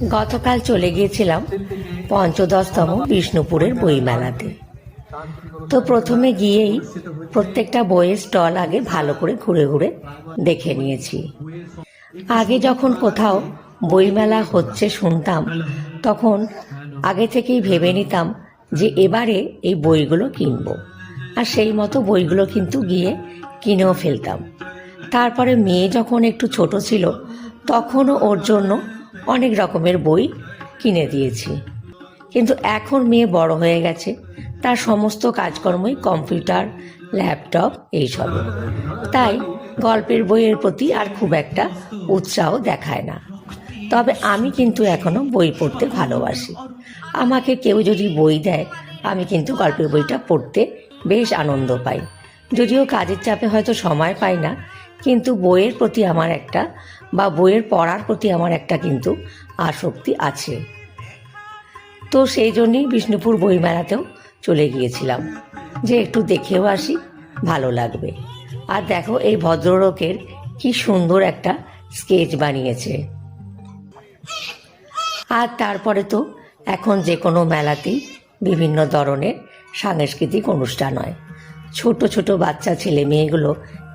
গতকাল চলে গিয়েছিলাম পঞ্চদশতম বিষ্ণুপুরের বইমেলাতে। তো প্রথমে গিয়েই প্রত্যেকটা বইয়ের স্টল আগে ভালো করে ঘুরে ঘুরে দেখে নিয়েছি। আগে যখন কোথাও বইমেলা হচ্ছে শুনতাম, তখন আগে থেকেই ভেবে নিতাম যে এবারে এই বইগুলো কিনবো, আর সেই মতো বইগুলো কিন্তু গিয়ে কিনেও ফেলতাম। তারপরে মেয়ে যখন একটু ছোট ছিল, তখনও ওর জন্য অনেক রকমের বই কিনে দিয়েছি। কিন্তু এখন মেয়ে বড় হয়ে গেছে, তার সমস্ত কাজকর্মই কম্পিউটার, ল্যাপটপ এইসব, তাই গল্পের বইয়ের প্রতি আর খুব একটা উৎসাহ দেখায় না। তবে আমি কিন্তু এখনো বই পড়তে ভালোবাসি। আমাকে কেউ যদি বই দেয়, আমি কিন্তু গল্পের বইটা পড়তে বেশ আনন্দ পাই। যদিও কাজের চাপে হয়তো সময় পাই না, কিন্তু বইয়ের প্রতি আমার একটা বইয়ের পড়ার প্রতি আমার একটা কিন্তু আসক্তি আছে। তো সেই জন্যই বিষ্ণুপুর বইমেলাতেও চলে গিয়েছিলাম, যে একটু দেখেও আসি, ভালো লাগবে। আর দেখো এই ভদ্রলোকের কি সুন্দর একটা স্কেচ বানিয়েছে। আর তারপরে তো এখন যে কোনো মেলাতেই বিভিন্ন ধরনের সাংস্কৃতিক অনুষ্ঠান হয়। ছোট ছোট বাচ্চা ছেলে মেয়েগুলো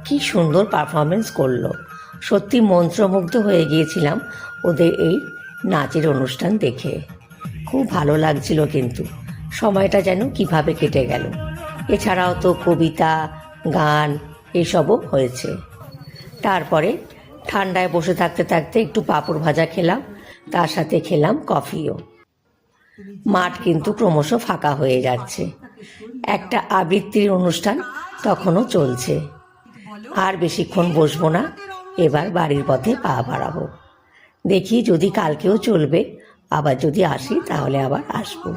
কি সুন্দর পারফরমেন্স করলো। সত্যি মন্ত্রমুগ্ধ হয়ে গিয়েছিলাম ওদের এই নাচের অনুষ্ঠান দেখে। খুব ভালো লাগছিল, কিন্তু সময়টা যেন কিভাবে কেটে গেল। এছাড়াও তো কবিতা, গান এসবও হয়েছে। তারপরে ঠান্ডায় বসে থাকতে থাকতে একটু পাঁপড় ভাজা খেলাম, তার সাথে খেলাম কফিও। মাঠ কিন্তু ক্রমশ ফাঁকা হয়ে যাচ্ছে। একটা আবৃত্তির অনুষ্ঠান তখনও চলছে। আর বেশিক্ষণ বসবো না, এবার বাড়ির পথে পা বাড়াবো। দেখি যদি কালকেও চলবে, আবার যদি আসি তাহলে আবার আসবো।